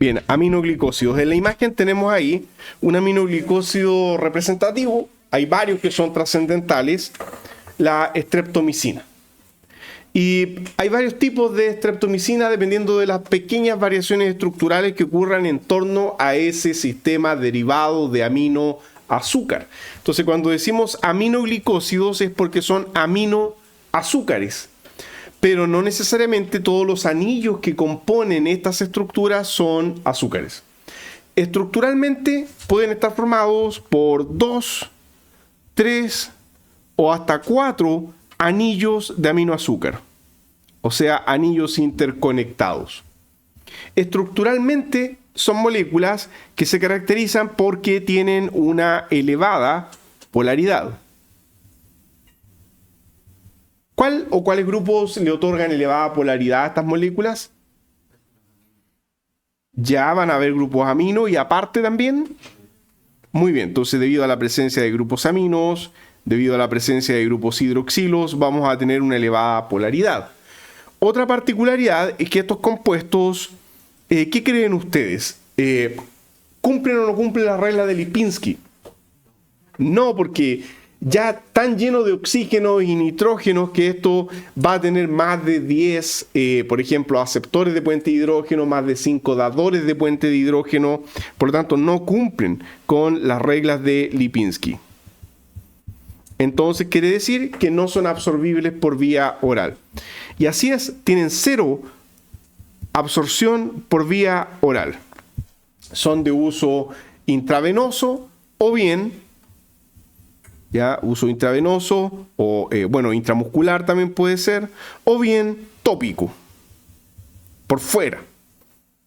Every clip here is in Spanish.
Bien, aminoglicósidos. En la imagen tenemos ahí un aminoglicósido representativo. Hay varios que son trascendentales. La streptomicina. Y hay varios tipos de streptomicina dependiendo de las pequeñas variaciones estructurales que ocurran en torno a ese sistema derivado de aminoazúcar. Entonces, cuando decimos aminoglicósidos es porque son aminoazúcares, pero no necesariamente todos los anillos que componen estas estructuras son azúcares. Estructuralmente pueden estar formados por 2, 3 o hasta 4 anillos de aminoazúcar, o sea, anillos interconectados. Estructuralmente son moléculas que se caracterizan porque tienen una elevada polaridad. ¿Cuál o cuáles grupos le otorgan elevada polaridad a estas moléculas? Ya van a haber grupos amino y aparte también. Muy bien, entonces debido a la presencia de grupos aminos, debido a la presencia de grupos hidroxilos, vamos a tener una elevada polaridad. Otra particularidad es que estos compuestos, ¿qué creen ustedes? ¿Cumplen o no cumplen la regla de Lipinski? No, porque ya están llenos de oxígeno y nitrógeno que esto va a tener más de 10, por ejemplo, aceptores de puente de hidrógeno, más de 5 dadores de puente de hidrógeno, por lo tanto no cumplen con las reglas de Lipinski. Entonces quiere decir que no son absorbibles por vía oral. Y así es, tienen 0 absorción por vía oral. Son de uso intravenoso o bien, ya, uso intravenoso o, intramuscular también puede ser, o bien tópico, por fuera.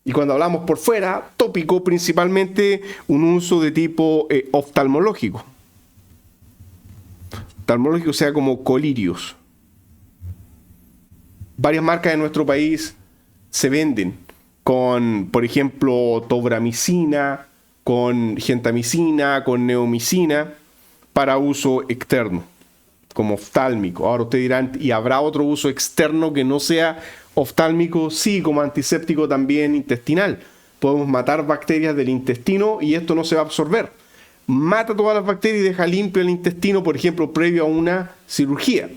Y cuando hablamos por fuera, tópico, principalmente un uso de tipo oftalmológico. Oftalmológico, o sea, como colirios. Varias marcas de nuestro país se venden con, por ejemplo, tobramicina, con gentamicina, con neomicina, para uso externo, como oftálmico. Ahora ustedes dirán, ¿y habrá otro uso externo que no sea oftálmico? Sí, como antiséptico también intestinal. Podemos matar bacterias del intestino y esto no se va a absorber. Mata todas las bacterias y deja limpio el intestino, por ejemplo, previo a una cirugía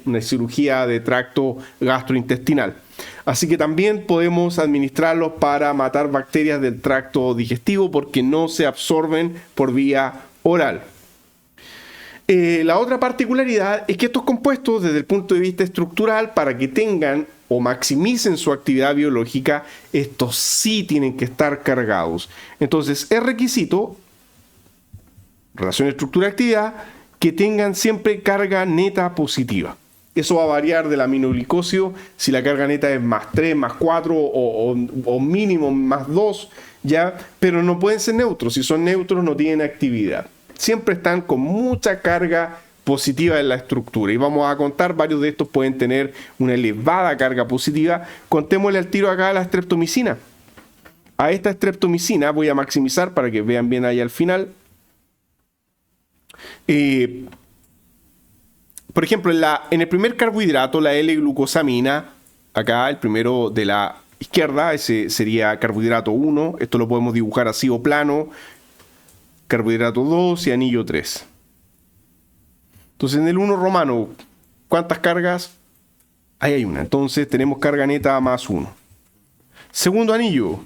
de tracto gastrointestinal. Así que también podemos administrarlos para matar bacterias del tracto digestivo porque no se absorben por vía oral. La otra particularidad es que estos compuestos, desde el punto de vista estructural, para que tengan o maximicen su actividad biológica, estos sí tienen que estar cargados. Entonces, es requisito, relación estructura-actividad, que tengan siempre carga neta positiva. Eso va a variar del aminoglicósido, si la carga neta es más 3, más 4 o mínimo más 2, ¿ya? Pero no pueden ser neutros. Si son neutros no tienen actividad. Siempre están con mucha carga positiva en la estructura. Y vamos a contar, varios de estos pueden tener una elevada carga positiva. Contémosle al tiro acá a la streptomicina. A esta streptomicina voy a maximizar para que vean bien ahí al final. Por ejemplo, en el primer carbohidrato, la L-glucosamina, acá el primero de la izquierda, ese sería carbohidrato 1. Esto lo podemos dibujar así o plano. Carbohidrato 2 y anillo 3. Entonces en el 1 romano, ¿cuántas cargas? Ahí hay una. Entonces tenemos carga neta más 1. Segundo anillo.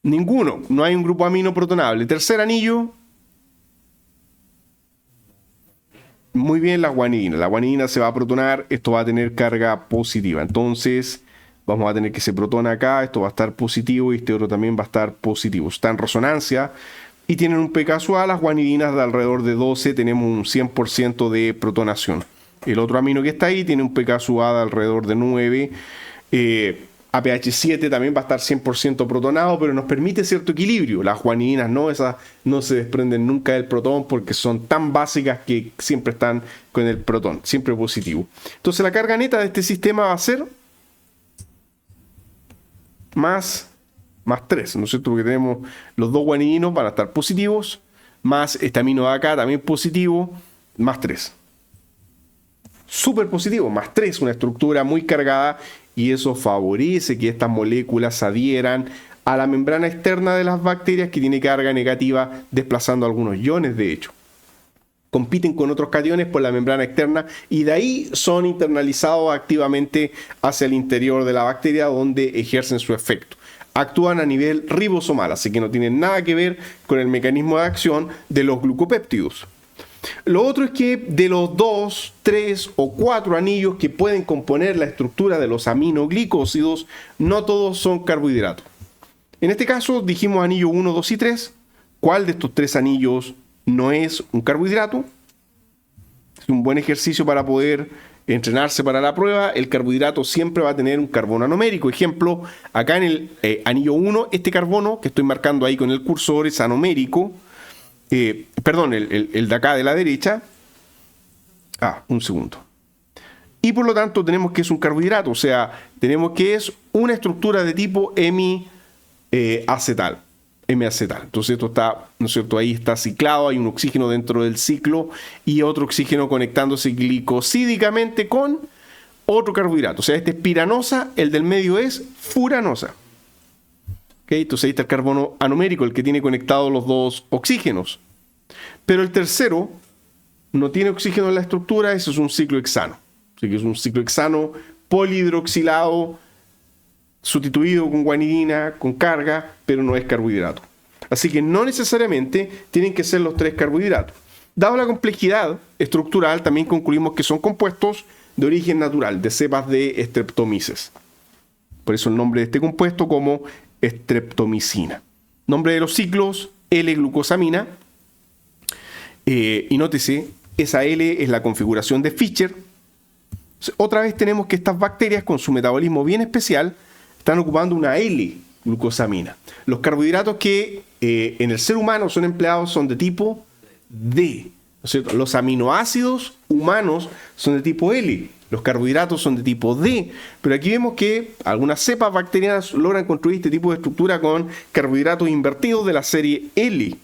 Ninguno. No hay un grupo amino protonable. Tercer anillo. Muy bien, la guanidina. La guanidina se va a protonar. Esto va a tener carga positiva. Entonces vamos a tener que se protona acá, esto va a estar positivo y este otro también va a estar positivo. Está en resonancia y tienen un pK suave. Las guanidinas de alrededor de 12 tenemos un 100% de protonación. El otro amino que está ahí tiene un pK suave de alrededor de 9. APH 7 también va a estar 100% protonado, pero nos permite cierto equilibrio. Las guanidinas no, esas no se desprenden nunca del protón porque son tan básicas que siempre están con el protón, siempre positivo. Entonces la carga neta de este sistema va a ser más 3, ¿no es cierto? Porque tenemos los dos guanidinos van a estar positivos, más este amino de acá también positivo, más 3. Súper positivo, más 3, una estructura muy cargada y eso favorece que estas moléculas se adhieran a la membrana externa de las bacterias, que tiene carga negativa, desplazando algunos iones, de hecho. Compiten con otros cationes por la membrana externa y de ahí son internalizados activamente hacia el interior de la bacteria, donde ejercen su efecto. Actúan a nivel ribosomal, así que no tienen nada que ver con el mecanismo de acción de los glucopéptidos. Lo otro es que de los 2, 3 o 4 anillos que pueden componer la estructura de los aminoglicósidos, no todos son carbohidratos. En este caso dijimos anillo 1, 2 y 3. ¿Cuál de estos 3 anillos no es un carbohidrato? Es un buen ejercicio para poder entrenarse para la prueba. El carbohidrato siempre va a tener un carbono anomérico. Ejemplo, acá en el anillo 1, este carbono que estoy marcando ahí con el cursor es anomérico. Perdón, el de acá de la derecha. Un segundo. Y por lo tanto tenemos que es un carbohidrato. O sea, tenemos que es una estructura de tipo M-acetal. Entonces esto está, ¿no es cierto? Ahí está ciclado, hay un oxígeno dentro del ciclo y otro oxígeno conectándose glicosídicamente con otro carbohidrato. O sea, este es piranosa, el del medio es furanosa. ¿Okay? Entonces ahí está el carbono anomérico, el que tiene conectados los dos oxígenos. Pero el tercero no tiene oxígeno en la estructura, eso es un ciclo hexano. Así que es un ciclo hexano polihidroxilado, sustituido con guanidina, con carga, pero no es carbohidrato. Así que no necesariamente tienen que ser los 3 carbohidratos. Dado la complejidad estructural, también concluimos que son compuestos de origen natural, de cepas de Streptomyces. Por eso el nombre de este compuesto como streptomicina. Nombre de los ciclos, L-glucosamina. Y nótese, esa L es la configuración de Fischer. Otra vez tenemos que estas bacterias con su metabolismo bien especial están ocupando una L-glucosamina. Los carbohidratos que en el ser humano son empleados son de tipo D, ¿no es cierto? Los aminoácidos humanos son de tipo L, los carbohidratos son de tipo D, pero aquí vemos que algunas cepas bacterianas logran construir este tipo de estructura con carbohidratos invertidos de la serie L.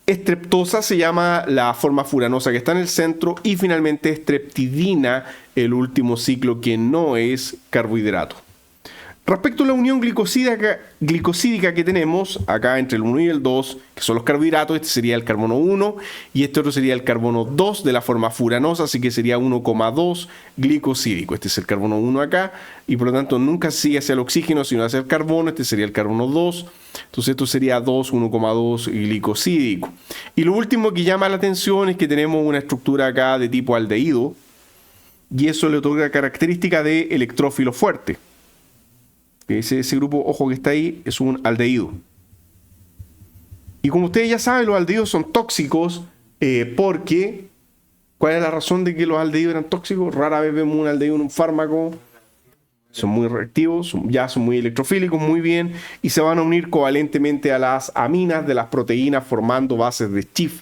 Streptosa se llama la forma furanosa que está en el centro y finalmente streptidina, el último ciclo que no es carbohidrato. Respecto a la unión glicosídica que tenemos acá entre el 1 y el 2, que son los carbohidratos, este sería el carbono 1 y este otro sería el carbono 2 de la forma furanosa, así que sería 1,2 glicosídico. Este es el carbono 1 acá y por lo tanto nunca sigue hacia el oxígeno sino hacia el carbono, este sería el carbono 2, entonces esto sería 1,2 glicosídico. Y lo último que llama la atención es que tenemos una estructura acá de tipo aldehído y eso le otorga característica de electrófilo fuerte. Ese grupo, ojo que está ahí, es un aldehído. Y como ustedes ya saben, los aldehídos son tóxicos porque... ¿Cuál es la razón de que los aldehídos eran tóxicos? Rara vez vemos un aldehído en un fármaco. Son muy reactivos, son muy electrofílicos, muy bien, y se van a unir covalentemente a las aminas de las proteínas formando bases de Schiff.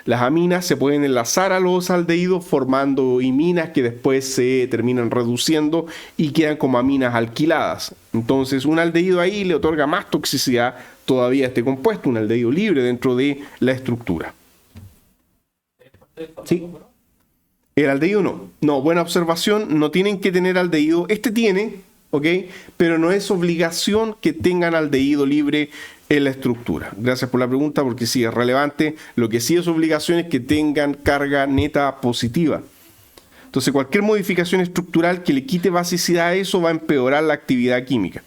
Las aminas se pueden enlazar a los aldehídos formando iminas que después se terminan reduciendo y quedan como aminas alquiladas. Entonces un aldehído ahí le otorga más toxicidad todavía a este compuesto, un aldehído libre dentro de la estructura. ¿Sí? El aldehído no. No, buena observación, no tienen que tener aldehído. Este tiene, ¿ok? Pero no es obligación que tengan aldehído libre en la estructura. Gracias por la pregunta porque sí es relevante. Lo que sí es obligación es que tengan carga neta positiva. Entonces cualquier modificación estructural que le quite basicidad a eso va a empeorar la actividad química.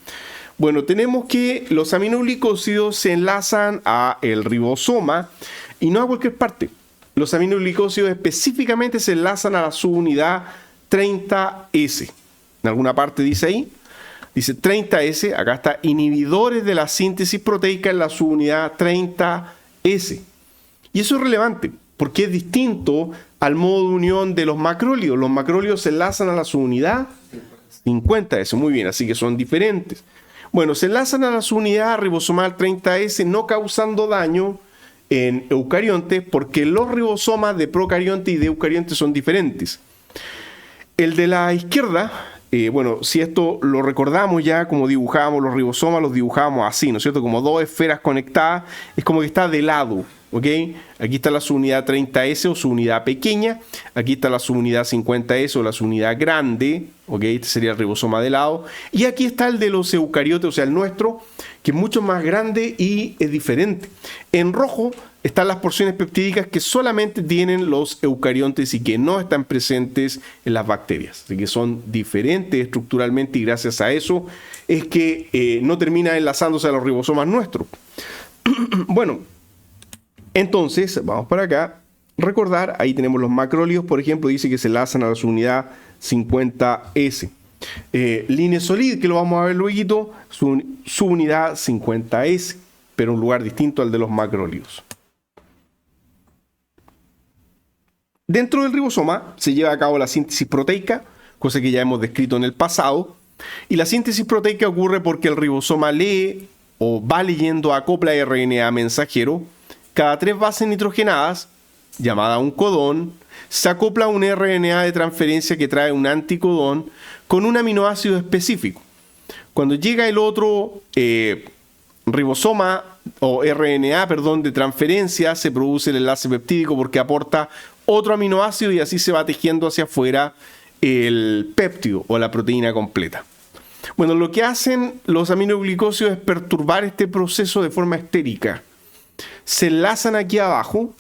Bueno, tenemos que los aminoglicósidos se enlazan a el ribosoma y no a cualquier parte. Los aminoglicósidos específicamente se enlazan a la subunidad 30S. En alguna parte dice ahí. Dice 30S, acá está, inhibidores de la síntesis proteica en la subunidad 30S. Y eso es relevante, porque es distinto al modo de unión de los macrólidos. Los macrólidos se enlazan a la subunidad 50S, muy bien, así que son diferentes. Bueno, se enlazan a la subunidad ribosomal 30S, no causando daño en eucariontes, porque los ribosomas de procarionte y de eucarionte son diferentes. El de la izquierda... bueno, si esto lo recordamos ya, como dibujábamos los ribosomas, los dibujábamos así, ¿no es cierto? Como dos esferas conectadas, es como que está de lado. ¿ok? Aquí está la subunidad 30S o subunidad pequeña. Aquí está la subunidad 50S o la subunidad grande, ¿ok? Este sería el ribosoma de lado. Y aquí está el de los eucariotes, o sea, el nuestro, que es mucho más grande y es diferente. En rojo están las porciones peptídicas que solamente tienen los eucariontes y que no están presentes en las bacterias. Así que son diferentes estructuralmente y gracias a eso es que no termina enlazándose a los ribosomas nuestros. Bueno, entonces, vamos para acá. Recordar, ahí tenemos los macrólidos, por ejemplo, dice que se enlazan a la subunidad 50S. Linesolid, que lo vamos a ver luego, subunidad 50S, pero un lugar distinto al de los macrólidos. Dentro del ribosoma se lleva a cabo la síntesis proteica, cosa que ya hemos descrito en el pasado. Y la síntesis proteica ocurre porque el ribosoma lee o va leyendo acopla RNA mensajero. Cada 3 bases nitrogenadas, llamada un codón, se acopla un RNA de transferencia que trae un anticodón con un aminoácido específico. Cuando llega el otro ribosoma o RNA, de transferencia, se produce el enlace peptídico porque aporta otro aminoácido y así se va tejiendo hacia afuera el péptido o la proteína completa. Bueno, lo que hacen los aminoglicósidos es perturbar este proceso de forma estérica. Se enlazan aquí abajo.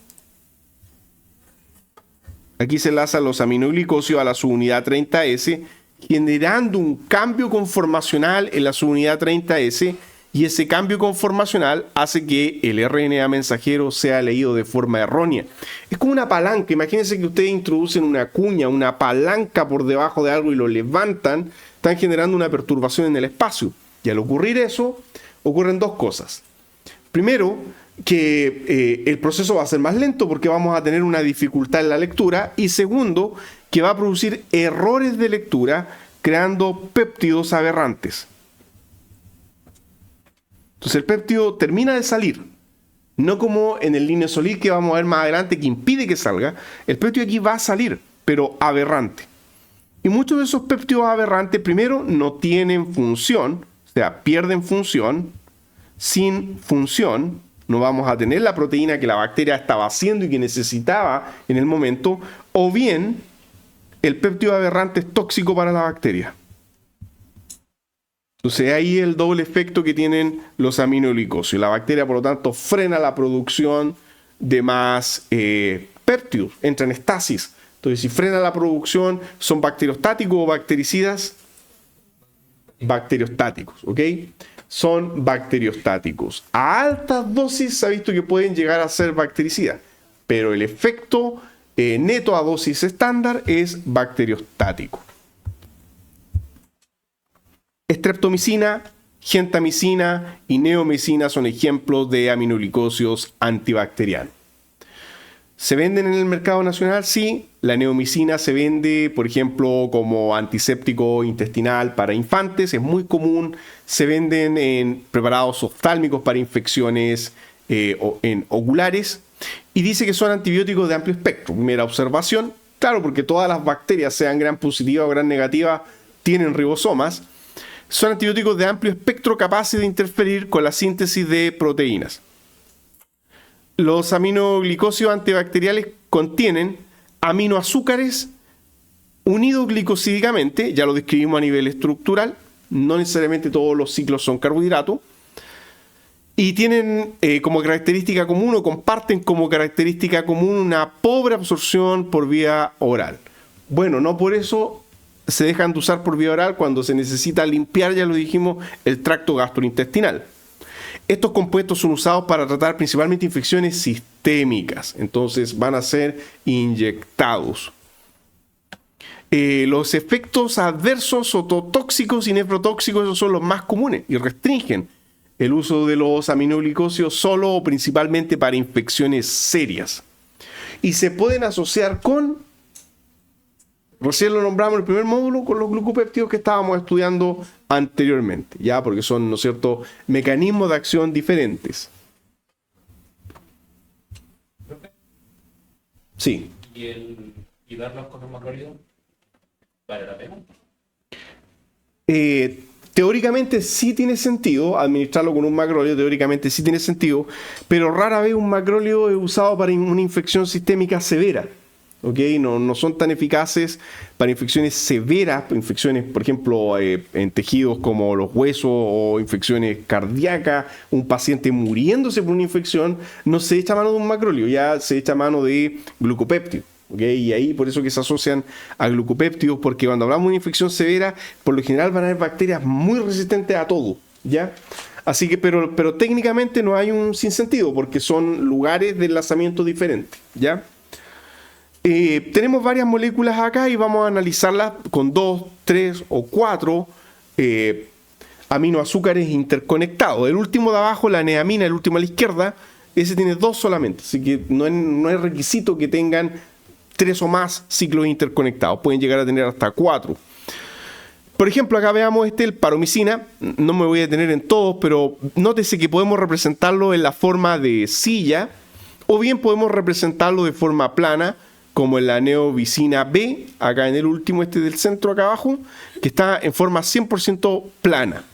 Aquí se enlazan los aminoglicósidos a la subunidad 30S, generando un cambio conformacional en la subunidad 30S, y ese cambio conformacional hace que el RNA mensajero sea leído de forma errónea. Es como una palanca. Imagínense que ustedes introducen una cuña, una palanca por debajo de algo y lo levantan, están generando una perturbación en el espacio. Y al ocurrir eso, ocurren dos cosas. Primero, que el proceso va a ser más lento porque vamos a tener una dificultad en la lectura. Y segundo, que va a producir errores de lectura creando péptidos aberrantes. Entonces el péptido termina de salir. No como en el linesolid que vamos a ver más adelante que impide que salga. El péptido aquí va a salir, pero aberrante. Y muchos de esos péptidos aberrantes, primero, no tienen función. O sea, pierden función. Sin función, no vamos a tener la proteína que la bacteria estaba haciendo y que necesitaba en el momento. O bien, el péptido aberrante es tóxico para la bacteria. Entonces ahí el doble efecto que tienen los aminoglicósidos. La bacteria, por lo tanto, frena la producción de más péptidos, entra en estasis. Entonces, si frena la producción, ¿son bacteriostáticos o bactericidas? Bacteriostáticos, ¿ok? Son bacteriostáticos. A altas dosis se ha visto que pueden llegar a ser bactericidas, pero el efecto neto a dosis estándar es bacteriostático. Streptomicina, gentamicina y neomicina son ejemplos de aminoglicósidos antibacterianos. ¿Se venden en el mercado nacional? Sí. La neomicina se vende, por ejemplo, como antiséptico intestinal para infantes. Es muy común. Se venden en preparados oftálmicos para infecciones en oculares. Y dice que son antibióticos de amplio espectro. Primera observación. Claro, porque todas las bacterias, sean gram positivas o gram negativas, tienen ribosomas. Son antibióticos de amplio espectro capaces de interferir con la síntesis de proteínas. Los aminoglicósidos antibacteriales contienen aminoazúcares unidos glicosídicamente, ya lo describimos a nivel estructural, no necesariamente todos los ciclos son carbohidratos, y tienen como característica común o comparten como característica común una pobre absorción por vía oral. Bueno, no por eso se dejan de usar por vía oral cuando se necesita limpiar, ya lo dijimos, el tracto gastrointestinal. Estos compuestos son usados para tratar principalmente infecciones sistémicas, entonces van a ser inyectados. Los efectos adversos ototóxicos y nefrotóxicos, esos son los más comunes y restringen el uso de los aminoglicósidos solo o principalmente para infecciones serias. Y se pueden asociar con, recién lo nombramos en el primer módulo, con los glucopéptidos que estábamos estudiando anteriormente, ya, porque son, ¿no es cierto?, mecanismos de acción diferentes. Sí. ¿Y verlos con un macrólido vale la pena? teóricamente sí tiene sentido administrarlo con un macróleo, teóricamente sí tiene sentido, pero rara vez un macróleo es usado para una infección sistémica severa. ¿Okay? No son tan eficaces para infecciones severas, infecciones, por ejemplo, en tejidos como los huesos o infecciones cardíacas, un paciente muriéndose por una infección, no se echa mano de un macróleo, ya se echa mano de glucopéptidos. ¿Okay? Y ahí por eso que se asocian a glucopéptidos, porque cuando hablamos de una infección severa, por lo general van a haber bacterias muy resistentes a todo, ¿ya? Así que, pero técnicamente no hay un sinsentido, porque son lugares de enlazamiento diferentes, ¿ya? Tenemos varias moléculas acá y vamos a analizarlas con 2, 3 o 4 aminoazúcares interconectados. El último de abajo, la neamina, el último a la izquierda, ese tiene 2 solamente, así que no es requisito que tengan 3 o más ciclos interconectados, pueden llegar a tener hasta 4. Por ejemplo, acá veamos el paromicina, no me voy a detener en todos, pero nótese que podemos representarlo en la forma de silla, o bien podemos representarlo de forma plana, como en la neovicina B, acá en el último, del centro acá abajo, que está en forma 100% plana.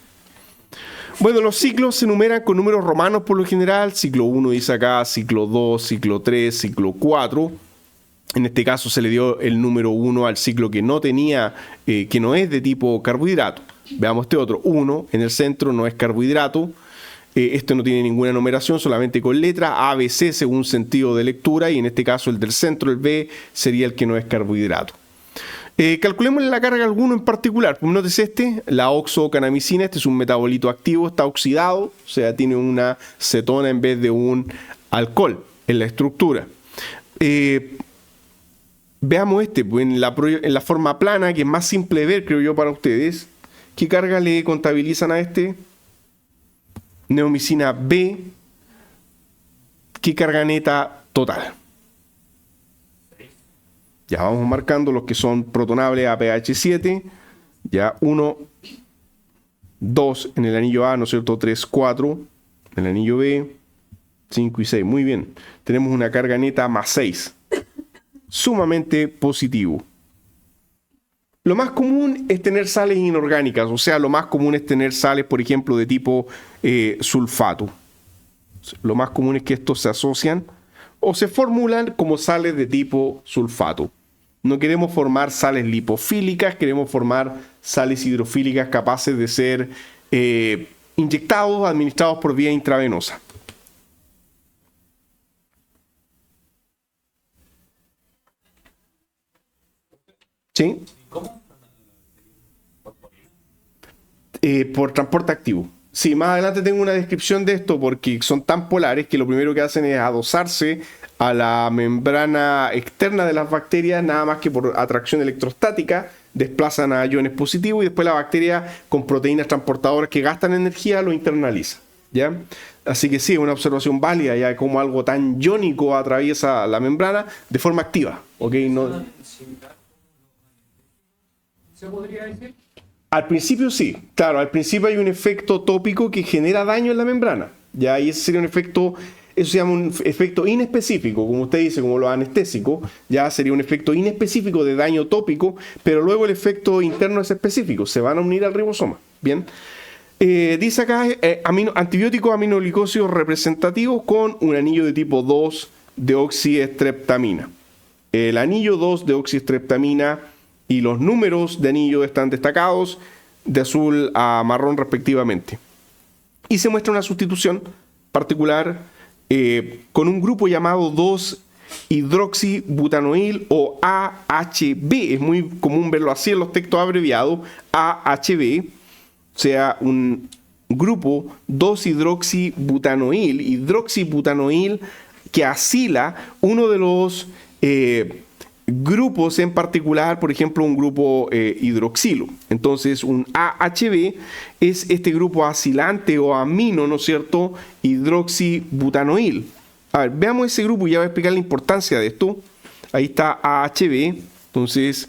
Bueno, los ciclos se enumeran con números romanos por lo general, ciclo 1 dice acá, ciclo 2, ciclo 3, ciclo 4. En este caso se le dio el número 1 al ciclo que no tenía, que no es de tipo carbohidrato. Veamos este otro, 1 en el centro no es carbohidrato. Este no tiene ninguna numeración, solamente con letra A, B, C según sentido de lectura, y en este caso el del centro, el B, sería el que no es carbohidrato. Calculemos la carga alguno en particular. Pues nótese la oxocanamicina, este es un metabolito activo, está oxidado, o sea, tiene una cetona en vez de un alcohol en la estructura. Veamos pues en la forma plana, que es más simple de ver, creo yo, para ustedes. ¿Qué carga le contabilizan a neomicina B? ¿Qué carga neta total? Ya vamos marcando los que son protonables a pH 7. Ya 1, 2 en el anillo A, ¿no es cierto? 3, 4 en el anillo B, 5 y 6. Muy bien. Tenemos una carga neta más 6. Sumamente positivo. Lo más común es tener sales inorgánicas, o sea, lo más común es tener sales, por ejemplo, de tipo sulfato. Lo más común es que estos se asocian o se formulan como sales de tipo sulfato. No queremos formar sales lipofílicas, queremos formar sales hidrofílicas capaces de ser inyectados, administrados por vía intravenosa. ¿Sí? ¿Cómo? Por transporte activo. Sí, más adelante tengo una descripción de esto porque son tan polares que lo primero que hacen es adosarse a la membrana externa de las bacterias, nada más que por atracción electrostática, desplazan a iones positivos y después la bacteria con proteínas transportadoras que gastan energía lo internaliza, ¿ya? Así que sí, es una observación válida, ya como algo tan iónico atraviesa la membrana de forma activa, ¿ok? No... ¿Se podría decir? Al principio sí, claro, al principio hay un efecto tópico que genera daño en la membrana, ya, y ese sería un efecto, eso se llama un efecto inespecífico, como usted dice, como los anestésicos, ya sería un efecto inespecífico de daño tópico, pero luego el efecto interno es específico, se van a unir al ribosoma, ¿bien? Dice acá, antibióticos aminoglicósidos representativos con un anillo de tipo 2 de oxiestreptamina. El anillo 2 de oxiestreptamina y los números de anillo están destacados de azul a marrón respectivamente. Y se muestra una sustitución particular con un grupo llamado 2-hidroxibutanoil o AHB. Es muy común verlo así en los textos abreviados, AHB, o sea, un grupo 2-hidroxibutanoil, hidroxibutanoil que asila uno de los grupos en particular, por ejemplo, un grupo hidroxilo. Entonces, un AHB es este grupo asilante o amino, ¿no es cierto?, hidroxibutanoil. A ver, veamos ese grupo y ya voy a explicar la importancia de esto. Ahí está AHB. Entonces,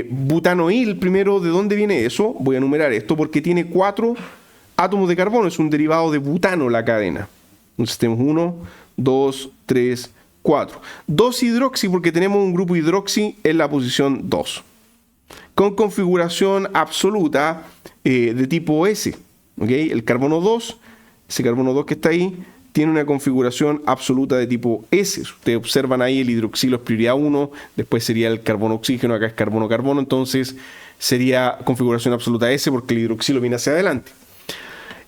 butanoil, primero, ¿de dónde viene eso? Voy a enumerar esto porque tiene 4 átomos de carbono. Es un derivado de butano la cadena. Entonces, tenemos 1, 2, 3, 4. 2-hidroxi porque tenemos un grupo hidroxi en la posición 2. Con configuración absoluta, de tipo S. ¿Okay? El carbono 2, ese carbono 2 que está ahí, tiene una configuración absoluta de tipo S. Si ustedes observan ahí, el hidroxilo es prioridad 1, después sería el carbono-oxígeno, acá es carbono-carbono, entonces sería configuración absoluta S porque el hidroxilo viene hacia adelante.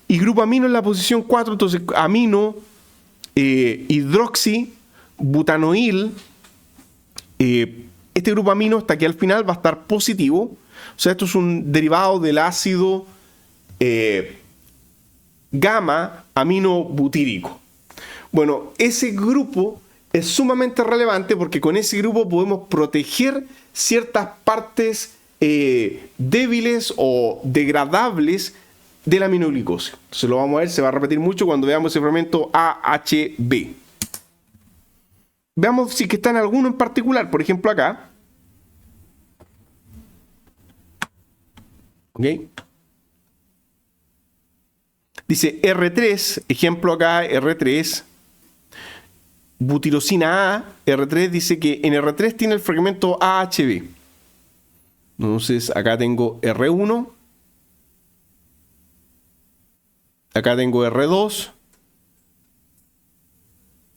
Y grupo amino en la posición 4, entonces amino, hidroxi, butanoil, este grupo amino hasta aquí al final va a estar positivo. O sea, esto es un derivado del ácido gamma amino butírico. Bueno, ese grupo es sumamente relevante porque con ese grupo podemos proteger ciertas partes débiles o degradables de la aminoglicosa. Entonces lo vamos a ver, se va a repetir mucho cuando veamos ese fragmento AHB. Veamos si que está en alguno en particular, por ejemplo acá. ¿Ok? Dice R3, ejemplo acá, R3, butirosina A, R3 dice que en R3 tiene el fragmento AHB. Entonces acá tengo R1, acá tengo R2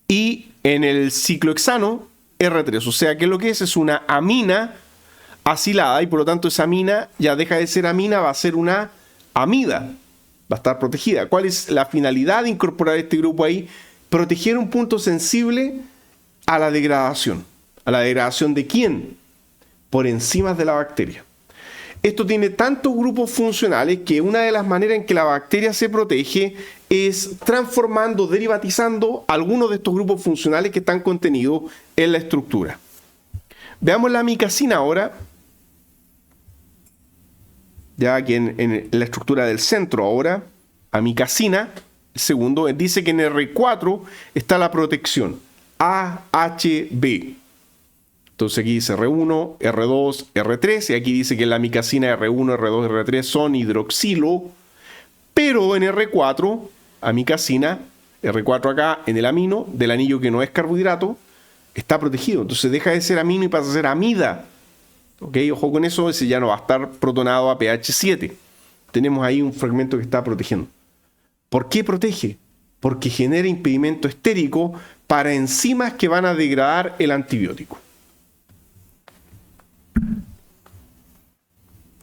y en el ciclohexano R3. O sea que lo que es una amina acilada y por lo tanto esa amina ya deja de ser amina, va a ser una amida. Va a estar protegida. ¿Cuál es la finalidad de incorporar este grupo ahí? Proteger un punto sensible a la degradación. ¿A la degradación de quién? Por enzimas de la bacteria. Esto tiene tantos grupos funcionales que una de las maneras en que la bacteria se protege es transformando, derivatizando algunos de estos grupos funcionales que están contenidos en la estructura. Veamos la amicacina ahora. Ya aquí en la estructura del centro ahora, amicacina, el segundo, dice que en R4 está la protección, AHB. Entonces aquí dice R1, R2, R3, y aquí dice que en la amicacina R1, R2, R3 son hidroxilo, pero en R4, amicacina, R4 acá en el amino, del anillo que no es carbohidrato, está protegido. Entonces deja de ser amino y pasa a ser amida. ¿Ok? Ojo con eso, ese ya no va a estar protonado a pH 7. Tenemos ahí un fragmento que está protegiendo. ¿Por qué protege? Porque genera impedimento estérico para enzimas que van a degradar el antibiótico.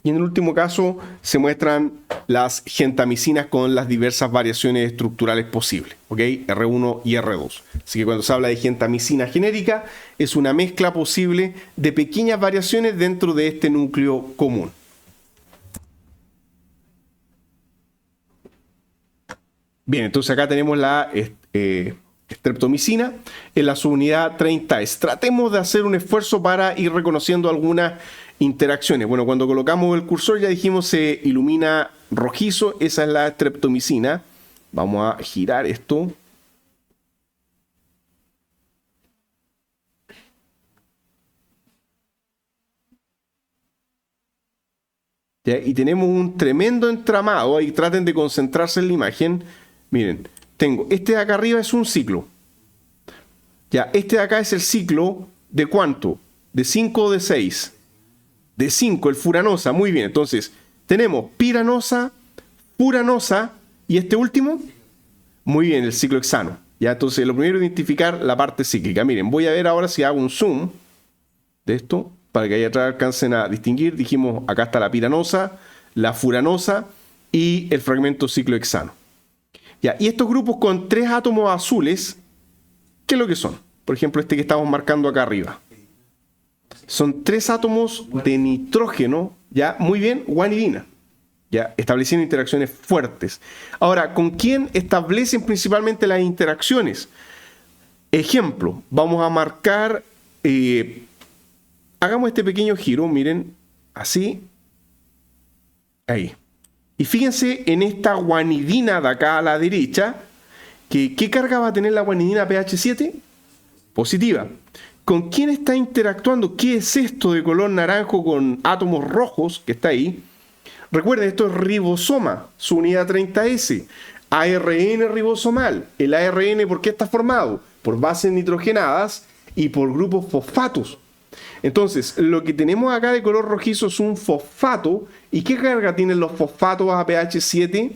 Y en el último caso se muestran las gentamicinas con las diversas variaciones estructurales posibles, ¿ok? R1 y R2. Así que cuando se habla de gentamicina genérica, es una mezcla posible de pequeñas variaciones dentro de este núcleo común. Bien, entonces acá tenemos la streptomicina en la subunidad 30S. Tratemos de hacer un esfuerzo para ir reconociendo algunas interacciones. Bueno, cuando colocamos el cursor ya dijimos se ilumina rojizo, esa es la streptomicina. Vamos a girar esto. ¿Ya? Y tenemos un tremendo entramado, ahí traten de concentrarse en la imagen. Miren, tengo, este de acá arriba es un ciclo. Ya, este de acá es el ciclo de ¿cuánto? ¿De 5 o de 6? De 5, el furanosa, muy bien. Entonces, tenemos piranosa, furanosa y este último, muy bien, el ciclohexano. Ya, entonces, lo primero es identificar la parte cíclica. Miren, voy a ver ahora si hago un zoom de esto, para que ahí atrás alcancen a distinguir. Dijimos, acá está la piranosa, la furanosa y el fragmento ciclohexano. Ya, y estos grupos con 3 átomos azules, ¿qué es lo que son? Por ejemplo, este que estamos marcando acá arriba. Son 3 átomos de nitrógeno, ya, muy bien, guanidina, ya, estableciendo interacciones fuertes. Ahora, ¿con quién establecen principalmente las interacciones? Ejemplo, vamos a marcar, hagamos este pequeño giro, miren, así, ahí. Y fíjense en esta guanidina de acá a la derecha, que ¿qué carga va a tener la guanidina pH 7? Positiva. ¿Con quién está interactuando? ¿Qué es esto de color naranjo con átomos rojos que está ahí? Recuerden, esto es ribosoma, su unidad 30S. ARN ribosomal. El ARN, ¿por qué está formado? Por bases nitrogenadas y por grupos fosfatos. Entonces, lo que tenemos acá de color rojizo es un fosfato. ¿Y qué carga tienen los fosfatos a pH 7?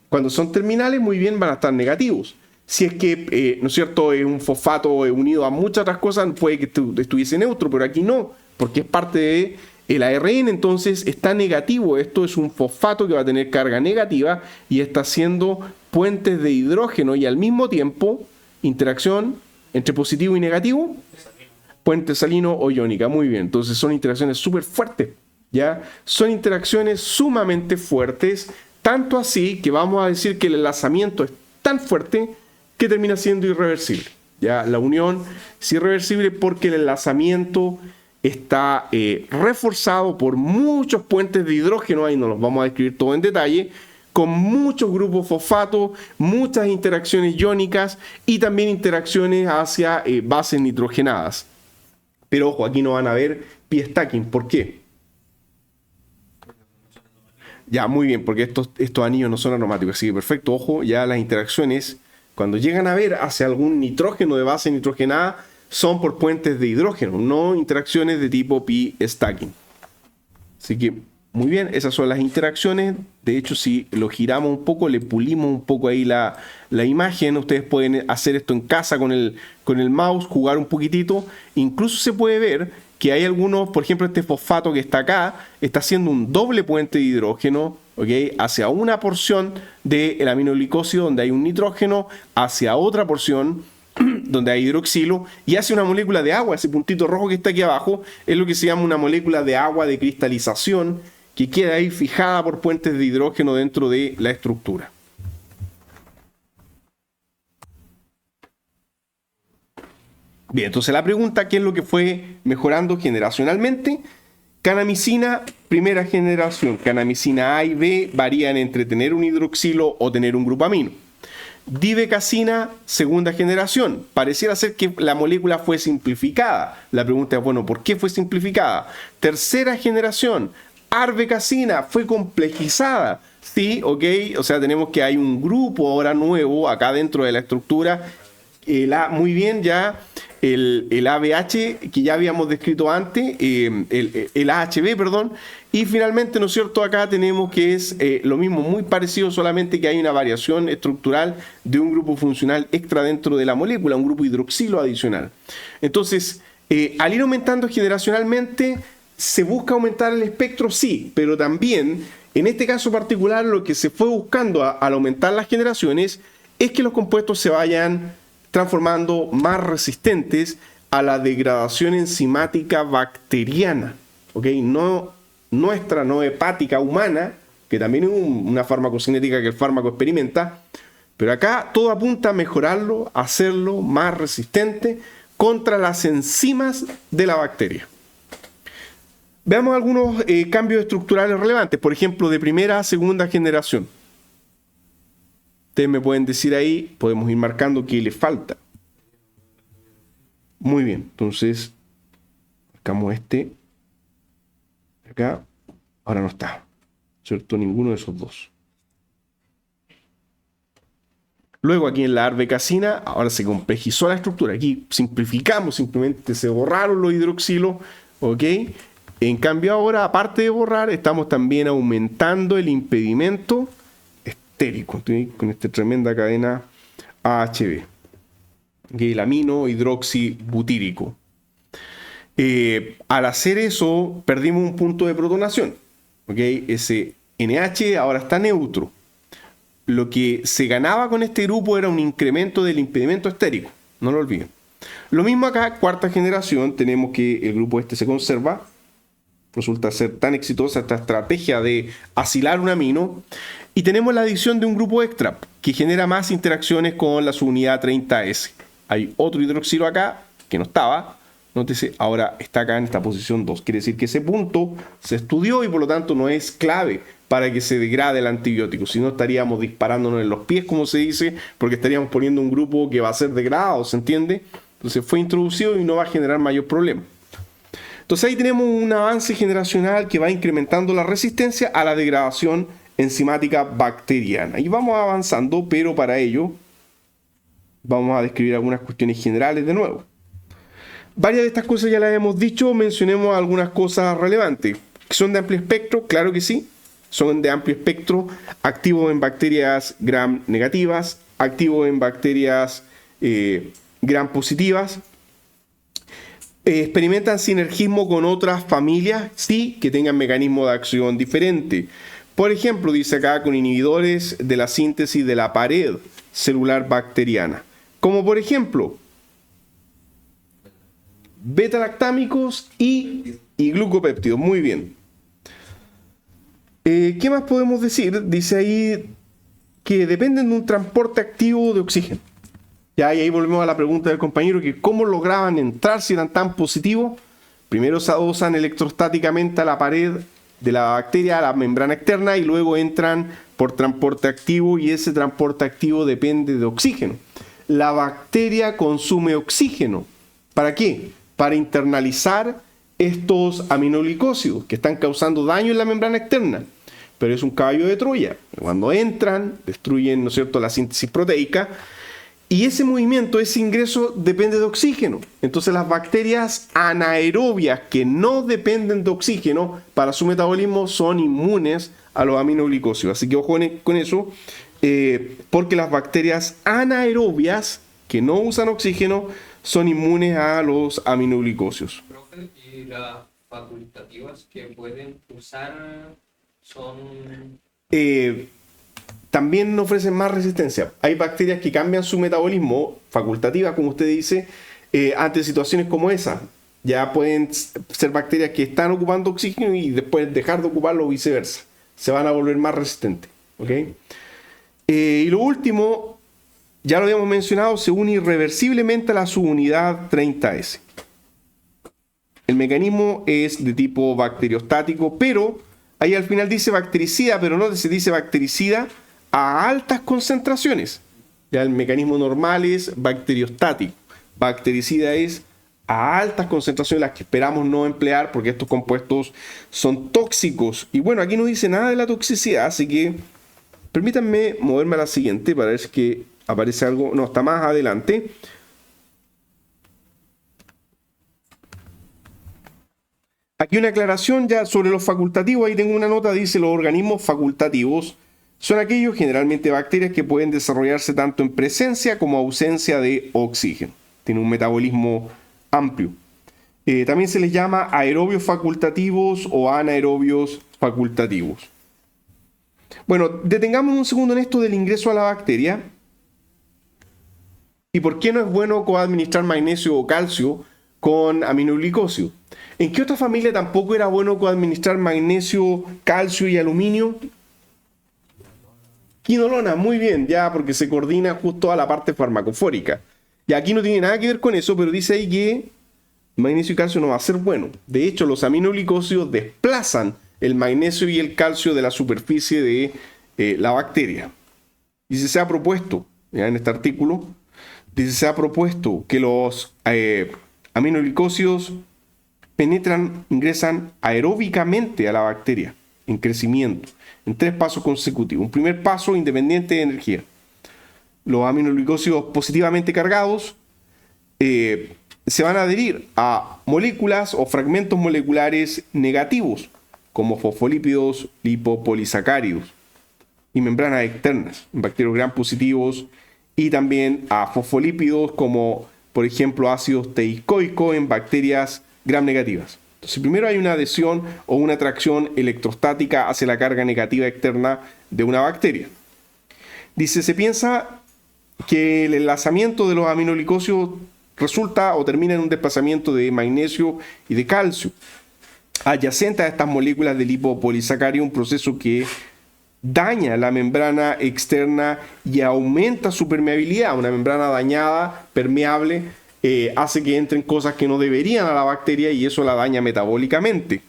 Cuando son terminales, muy bien, van a estar negativos. Si es que, ¿no es cierto?, es un fosfato unido a muchas otras cosas, puede que estuviese neutro, pero aquí no, porque es parte del ARN, entonces está negativo. Esto es un fosfato que va a tener carga negativa y está haciendo puentes de hidrógeno y al mismo tiempo interacción entre positivo y negativo, puente salino o iónica. Muy bien, entonces son interacciones súper fuertes, ¿ya? Son interacciones sumamente fuertes, tanto así que vamos a decir que el enlazamiento es tan fuerte que termina siendo irreversible. ¿Ya? La unión es irreversible porque el enlazamiento está reforzado por muchos puentes de hidrógeno, ahí no los vamos a describir todo en detalle, con muchos grupos fosfatos, muchas interacciones iónicas y también interacciones hacia bases nitrogenadas. Pero ojo, aquí no van a ver pi stacking. ¿Por qué? Ya, muy bien, porque estos anillos no son aromáticos. Así que perfecto, ojo, ya las interacciones, cuando llegan a ver hacia algún nitrógeno de base nitrogenada, son por puentes de hidrógeno, no interacciones de tipo pi stacking. Así que, muy bien, esas son las interacciones. De hecho, si lo giramos un poco, le pulimos un poco ahí la imagen. Ustedes pueden hacer esto en casa con el mouse, jugar un poquitito. Incluso se puede ver que hay algunos, por ejemplo, este fosfato que está acá, está haciendo un doble puente de hidrógeno, ¿okay?, hacia una porción del aminoglicósido donde hay un nitrógeno, hacia otra porción donde hay hidroxilo, y hace una molécula de agua. Ese puntito rojo que está aquí abajo es lo que se llama una molécula de agua de cristalización, que queda ahí fijada por puentes de hidrógeno dentro de la estructura. Bien, entonces la pregunta, ¿qué es lo que fue mejorando generacionalmente? Canamicina, primera generación. Canamicina A y B varían entre tener un hidroxilo o tener un grupo amino. Divecasina, segunda generación. Pareciera ser que la molécula fue simplificada. La pregunta es, bueno, ¿por qué fue simplificada? Tercera generación. Arbecasina, fue complejizada. Sí, ok, o sea, tenemos que hay un grupo ahora nuevo acá dentro de la estructura. Muy bien, ya el ABH que ya habíamos descrito antes, el AHB, perdón, y finalmente, ¿no es cierto?, acá tenemos que es lo mismo, muy parecido, solamente que hay una variación estructural de un grupo funcional extra dentro de la molécula, un grupo hidroxilo adicional. Entonces, al ir aumentando generacionalmente, ¿se busca aumentar el espectro? Sí, pero también, en este caso particular, lo que se fue buscando al aumentar las generaciones es que los compuestos se vayan transformando más resistentes a la degradación enzimática bacteriana, ¿ok? No nuestra, no hepática humana, que también es una farmacocinética que el fármaco experimenta, pero acá todo apunta a mejorarlo, a hacerlo más resistente contra las enzimas de la bacteria. Veamos algunos cambios estructurales relevantes, por ejemplo, de primera a segunda generación. Ustedes me pueden decir ahí, podemos ir marcando qué le falta. Muy bien, entonces marcamos este. Acá, ahora no está, ¿cierto? Ninguno de esos dos. Luego aquí en la arbecasina, ahora se complejizó la estructura. Aquí simplificamos, simplemente se borraron los hidroxilos, ¿ok? En cambio ahora, aparte de borrar, estamos también aumentando el impedimento estérico, con esta tremenda cadena AHB, ¿okay? El amino hidroxibutírico. Al hacer eso, perdimos un punto de protonación, ¿okay? Ese NH ahora está neutro. Lo que se ganaba con este grupo era un incremento del impedimento estérico, no lo olviden. Lo mismo acá, cuarta generación, tenemos que el grupo este se conserva. Resulta ser tan exitosa esta estrategia de asilar un amino. Y tenemos la adición de un grupo extra que genera más interacciones con la subunidad 30S. Hay otro hidroxilo acá que no estaba. Nótese, ahora está acá en esta posición 2. Quiere decir que ese punto se estudió y por lo tanto no es clave para que se degrade el antibiótico. Si no, estaríamos disparándonos en los pies, como se dice, porque estaríamos poniendo un grupo que va a ser degradado, ¿se entiende? Entonces fue introducido y no va a generar mayor problema. Entonces ahí tenemos un avance generacional que va incrementando la resistencia a la degradación enzimática bacteriana. Y vamos avanzando, pero para ello vamos a describir algunas cuestiones generales de nuevo. varias de estas cosas ya las hemos dicho, mencionemos algunas cosas relevantes. ¿Son de amplio espectro? Claro que sí. Son de amplio espectro, activos en bacterias gram negativas, activos en bacterias gram positivas. Experimentan sinergismo con otras familias, sí, que tengan mecanismos de acción diferentes. Por ejemplo, dice acá, con inhibidores de la síntesis de la pared celular bacteriana. Como por ejemplo, beta-lactámicos y glucopéptidos. Muy bien. ¿Qué más podemos decir? Dice ahí que dependen de un transporte activo de oxígeno. Ya, y ahí volvemos a la pregunta del compañero, que cómo lograban entrar si eran tan positivos. Primero se adosan electrostáticamente a la pared de la bacteria, a la membrana externa, y luego entran por transporte activo, y ese transporte activo depende de oxígeno. La bacteria consume oxígeno. ¿Para qué? Para internalizar estos aminoglicósidos que están causando daño en la membrana externa. Pero es un caballo de Troya. Cuando entran, destruyen, ¿no es cierto?, la síntesis proteica. Y ese movimiento, ese ingreso, depende de oxígeno. Entonces las bacterias anaerobias que no dependen de oxígeno para su metabolismo son inmunes a los aminoglicósidos. Así que ojo con eso, porque las bacterias anaerobias que no usan oxígeno son inmunes a los aminoglicósidos. Profe, ¿y las facultativas que pueden usar son...? También ofrecen más resistencia. Hay bacterias que cambian su metabolismo, facultativa, como usted dice, ante situaciones como esa. Ya pueden ser bacterias que están ocupando oxígeno y después dejar de ocuparlo o viceversa. Se van a volver más resistentes. ¿Okay? Y lo último, ya lo habíamos mencionado, se une irreversiblemente a la subunidad 30S. El mecanismo es de tipo bacteriostático, pero ahí al final dice bactericida, pero no se dice bactericida a altas concentraciones. Ya el mecanismo normal es bacteriostático. Bactericida es a altas concentraciones, las que esperamos no emplear porque estos compuestos son tóxicos. Y bueno, aquí no dice nada de la toxicidad, así que permítanme moverme a la siguiente para ver si que aparece algo. No, está más adelante. Aquí una aclaración ya sobre los facultativos. Ahí tengo una nota, dice: los organismos facultativos son aquellos, generalmente bacterias, que pueden desarrollarse tanto en presencia como ausencia de oxígeno. Tiene un metabolismo amplio. También se les llama aerobios facultativos o anaerobios facultativos. Bueno, detengamos un segundo en esto del ingreso a la bacteria. ¿Y por qué no es bueno coadministrar magnesio o calcio con aminoglicósidos? ¿En qué otra familia tampoco era bueno coadministrar magnesio, calcio y aluminio? Quinolona, muy bien, ya, porque se coordina justo a la parte farmacofórica. Y aquí no tiene nada que ver con eso, pero dice ahí que magnesio y calcio no va a ser bueno. De hecho, los aminoglicósidos desplazan el magnesio y el calcio de la superficie de la bacteria. Y se ha propuesto, ya en este artículo, dice, se ha propuesto que los aminoglicósidos ingresan aeróbicamente a la bacteria en crecimiento, en 3 pasos consecutivos. Un primer paso independiente de energía. Los aminoglicósidos positivamente cargados se van a adherir a moléculas o fragmentos moleculares negativos, como fosfolípidos, lipopolisacáridos y membranas externas, en bacterios gram positivos, y también a fosfolípidos como, por ejemplo, ácidos teicoicos en bacterias gram negativas. Entonces, primero hay una adhesión o una atracción electrostática hacia la carga negativa externa de una bacteria. Dice, se piensa que el enlazamiento de los aminoglicósidos resulta o termina en un desplazamiento de magnesio y de calcio adyacente a estas moléculas de lipopolisacárido, un proceso que daña la membrana externa y aumenta su permeabilidad. Una membrana dañada, permeable, hace que entren cosas que no deberían a la bacteria y eso la daña metabólicamente.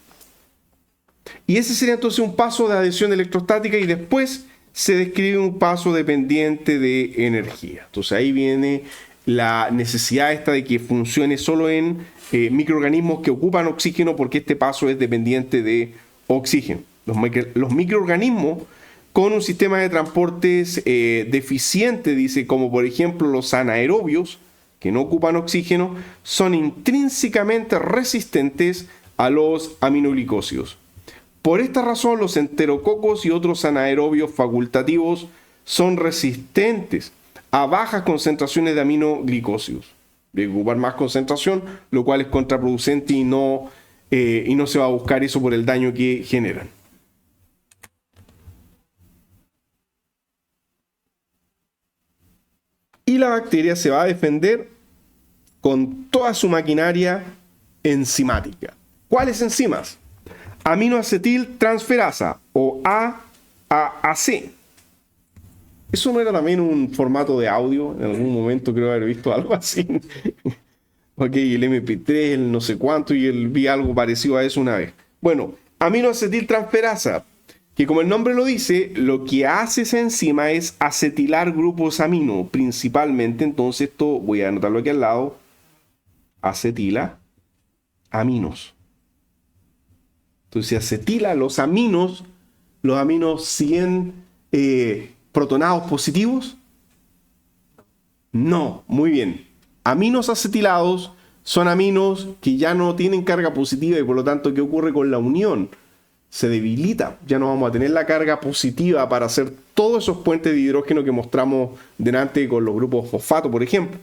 Y ese sería entonces un paso de adhesión electrostática, y después se describe un paso dependiente de energía. Entonces ahí viene la necesidad esta de que funcione solo en microorganismos que ocupan oxígeno, porque este paso es dependiente de oxígeno. Los microorganismos con un sistema de transportes deficiente, dice, como por ejemplo los anaerobios, que no ocupan oxígeno, son intrínsecamente resistentes a los aminoglicósidos. Por esta razón, los enterococos y otros anaerobios facultativos son resistentes a bajas concentraciones de aminoglicósidos. De ocupar más concentración, lo cual es contraproducente y no se va a buscar eso por el daño que generan. Y la bacteria se va a defender con toda su maquinaria enzimática. ¿Cuáles enzimas? Aminoacetiltransferasa o AAC. ¿Eso no era también un formato de audio? En algún momento creo haber visto algo así. Ok, el MP3, el no sé cuánto, y vi algo parecido a eso una vez. Bueno, aminoacetiltransferasa, que como el nombre lo dice, lo que hace esa enzima es acetilar grupos amino, principalmente. Entonces esto, voy a anotarlo aquí al lado, acetila aminos. Entonces acetila los aminos siguen protonados positivos. No, muy bien. Aminos acetilados son aminos que ya no tienen carga positiva y por lo tanto, ¿qué ocurre con la unión? Se debilita. Ya no vamos a tener la carga positiva para hacer todos esos puentes de hidrógeno que mostramos delante con los grupos fosfato, por ejemplo.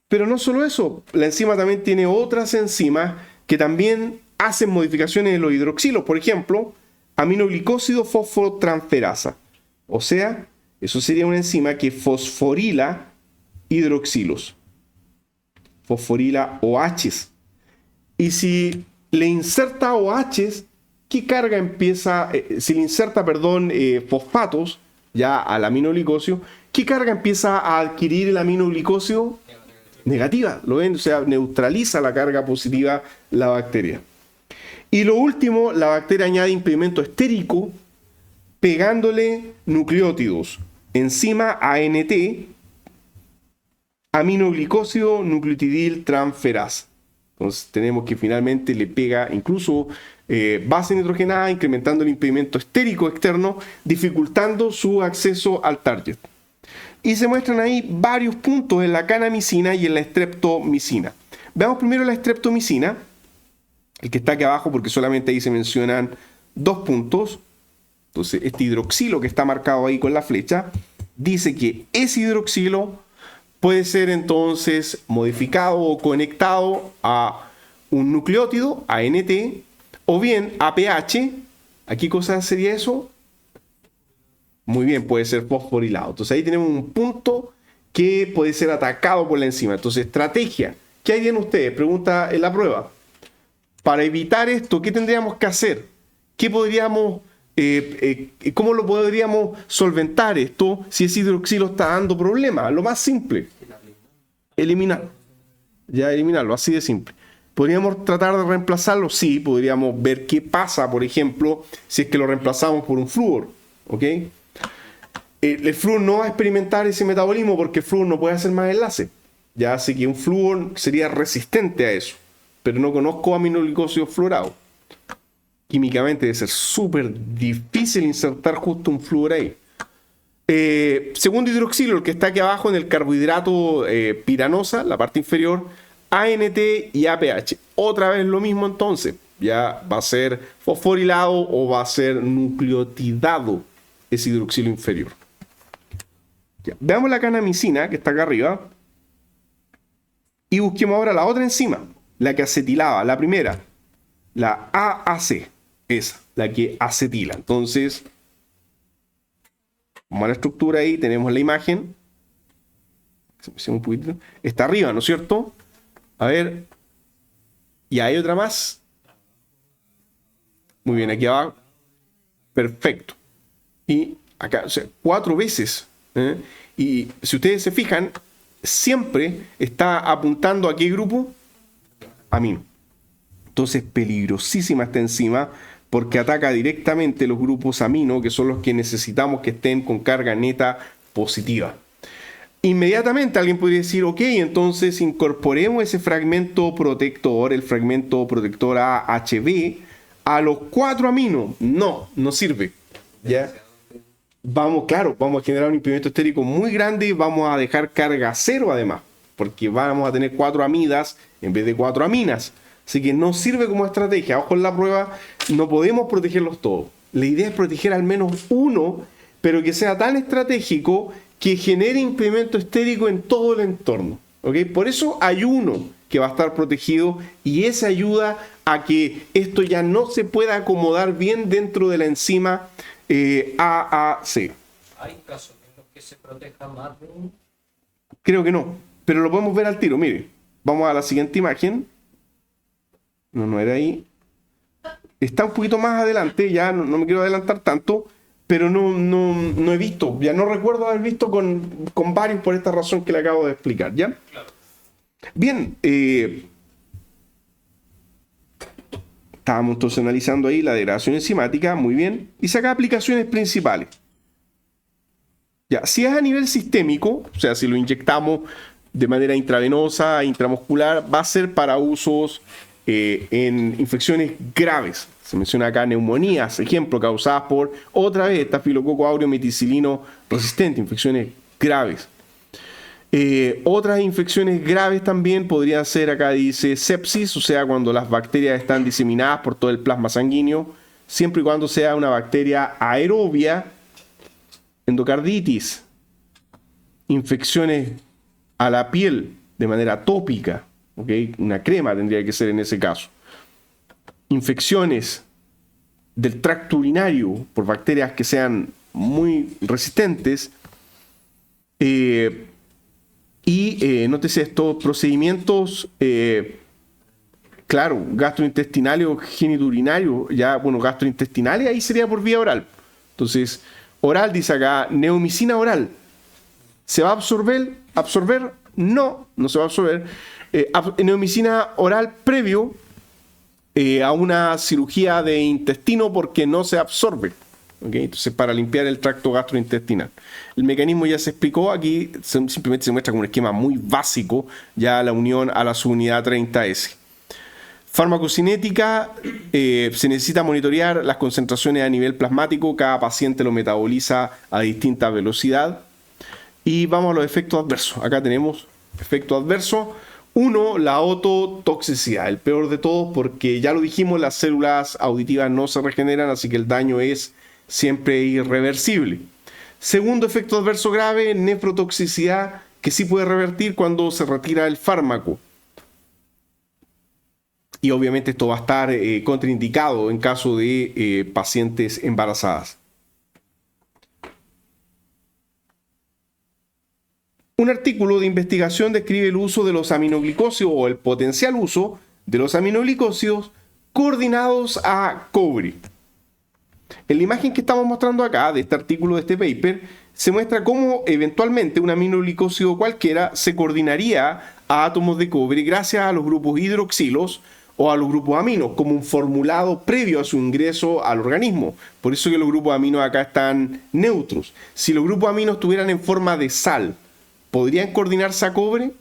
Pero no solo eso, la enzima también tiene otras enzimas que también hacen modificaciones en los hidroxilos. Por ejemplo, aminoglicósido fosfotransferasa. O sea, eso sería una enzima que fosforila hidroxilos. Fosforila OHs. Y si le inserta OHs, ¿qué carga empieza? Si le inserta, fosfatos ya al aminoglicosio, ¿qué carga empieza a adquirir el aminoglicosio? Negativa, ¿lo ven? O sea, neutraliza la carga positiva la bacteria. Y lo último, la bacteria añade impedimento estérico pegándole nucleótidos. Enzima ANT, aminoglicósido nucleotidil transferasa. Entonces tenemos que finalmente le pega incluso base nitrogenada, incrementando el impedimento estérico externo, dificultando su acceso al target. Y se muestran ahí varios puntos en la kanamicina y en la streptomicina. Veamos primero la streptomicina, el que está aquí abajo porque solamente ahí se mencionan 2 puntos. Entonces este hidroxilo que está marcado ahí con la flecha dice que ese hidroxilo puede ser entonces modificado o conectado a un nucleótido, ANT, o bien APH. ¿A qué cosa sería eso? Muy bien, puede ser fosforilado. Entonces ahí tenemos un punto que puede ser atacado por la enzima. Entonces, estrategia. ¿Qué harían ustedes? Pregunta en la prueba. Para evitar esto, ¿qué tendríamos que hacer? ¿Qué podríamos, cómo lo podríamos solventar esto si ese hidroxilo está dando problemas? Lo más simple. Eliminarlo. Ya eliminarlo, así de simple. ¿Podríamos tratar de reemplazarlo? Sí, podríamos ver qué pasa, por ejemplo, si es que lo reemplazamos por un flúor. ¿Ok? El flúor no va a experimentar ese metabolismo porque el flúor no puede hacer más enlace. Ya sé que un flúor sería resistente a eso, pero no conozco aminoglicósidos fluorados. Químicamente debe ser súper difícil insertar justo un flúor ahí. Segundo hidroxilo, el que está aquí abajo en el carbohidrato piranosa, la parte inferior, ANT y APH. Otra vez lo mismo entonces. Ya va a ser fosforilado o va a ser nucleotidado ese hidroxilo inferior. Ya. Veamos la kanamicina que está acá arriba. Y busquemos ahora la otra enzima, la que acetilaba, la primera, la AAC, esa, la que acetila. Entonces, vamos a la estructura ahí, tenemos la imagen. Un poquito. Está arriba, ¿no es cierto? A ver. Y hay otra más. Muy bien, aquí abajo. Perfecto. Y acá, o sea, 4 veces. Y si ustedes se fijan, siempre está apuntando a qué grupo? Amino. Entonces, peligrosísima esta enzima porque ataca directamente los grupos amino, que son los que necesitamos que estén con carga neta positiva. Inmediatamente alguien podría decir, ok, entonces incorporemos ese fragmento protector, el fragmento protector AHB, a los 4 aminos. No, no sirve. ¿Ya? Vamos a generar un impedimento estérico muy grande y vamos a dejar carga cero además. porque vamos a tener 4 amidas en vez de 4 aminas. Así que no sirve como estrategia. Ojo en la prueba, no podemos protegerlos todos. La idea es proteger al menos uno, pero que sea tan estratégico que genere implemento estérico en todo el entorno. ¿Okay? Por eso hay uno que va a estar protegido y esa ayuda a que esto ya no se pueda acomodar bien dentro de la enzima AAC. ¿Hay casos en los que se proteja más de uno? Creo que no, pero lo podemos ver al tiro. Mire, vamos a la siguiente imagen. No era ahí. Está un poquito más adelante, ya no me quiero adelantar tanto, pero no he visto, ya no recuerdo haber visto con varios por esta razón que le acabo de explicar, ¿ya? Claro. Bien, estábamos entonces analizando ahí la degradación enzimática, muy bien, y saca aplicaciones principales. Ya, si es a nivel sistémico, o sea, si lo inyectamos de manera intravenosa, intramuscular, va a ser para usos en infecciones graves. Se menciona acá neumonías, ejemplo, causadas por, otra vez, estafilococo áureo meticilino resistente, infecciones graves. Otras infecciones graves también podrían ser, acá dice, sepsis, o sea, cuando las bacterias están diseminadas por todo el plasma sanguíneo, siempre y cuando sea una bacteria aerobia, endocarditis, infecciones a la piel de manera tópica, ¿okay? Una crema tendría que ser en ese caso. Infecciones del tracto urinario por bacterias que sean muy resistentes. Nótese estos procedimientos, claro, gastrointestinales o genitourinarios, ya, bueno, gastrointestinales ahí sería por vía oral. Entonces, oral dice acá, neomicina oral. ¿Se va a absorber? No se va a absorber. Neomicina oral previo a una cirugía de intestino porque no se absorbe. ¿Okay? Entonces, para limpiar el tracto gastrointestinal. El mecanismo ya se explicó, aquí simplemente se muestra como un esquema muy básico, ya la unión a la subunidad 30S. Farmacocinética, se necesita monitorear las concentraciones a nivel plasmático, cada paciente lo metaboliza a distinta velocidad. Y vamos a los efectos adversos. Acá tenemos efectos adversos. 1, la ototoxicidad, el peor de todos porque ya lo dijimos, las células auditivas no se regeneran, así que el daño es siempre irreversible. Segundo efecto adverso grave, nefrotoxicidad, que sí puede revertir cuando se retira el fármaco. Y obviamente esto va a estar contraindicado en caso de pacientes embarazadas. Un artículo de investigación describe el uso de los aminoglicósidos o el potencial uso de los aminoglicósidos coordinados a cobre. En la imagen que estamos mostrando acá, de este artículo, de este paper, se muestra cómo eventualmente un aminoglicósido cualquiera se coordinaría a átomos de cobre gracias a los grupos hidroxilos o a los grupos aminos, como un formulado previo a su ingreso al organismo. Por eso que los grupos aminos acá están neutros. Si los grupos aminos estuvieran en forma de sal, ¿podrían coordinarse a cobre?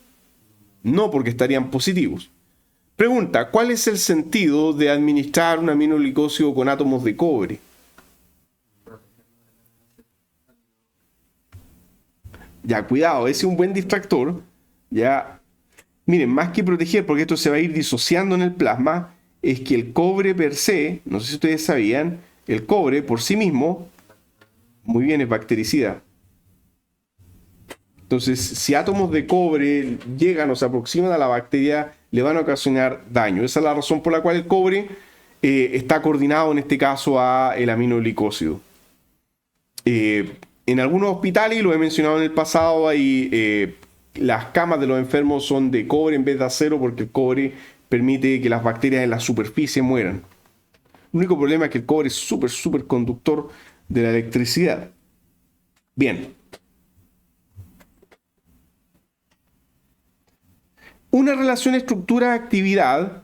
No, porque estarían positivos. Pregunta, ¿cuál es el sentido de administrar un aminoglicósido con átomos de cobre? Ya, cuidado, ese es un buen distractor. Ya, miren, más que proteger, porque esto se va a ir disociando en el plasma, es que el cobre per se, no sé si ustedes sabían, el cobre por sí mismo, muy bien, es bactericida. Entonces, si átomos de cobre llegan o se aproximan a la bacteria, le van a ocasionar daño. Esa es la razón por la cual el cobre está coordinado en este caso a el aminoglicósido. En algunos hospitales, y lo he mencionado en el pasado, las camas de los enfermos son de cobre en vez de acero porque el cobre permite que las bacterias en la superficie mueran. El único problema es que el cobre es súper conductor de la electricidad. Bien. Una relación estructura-actividad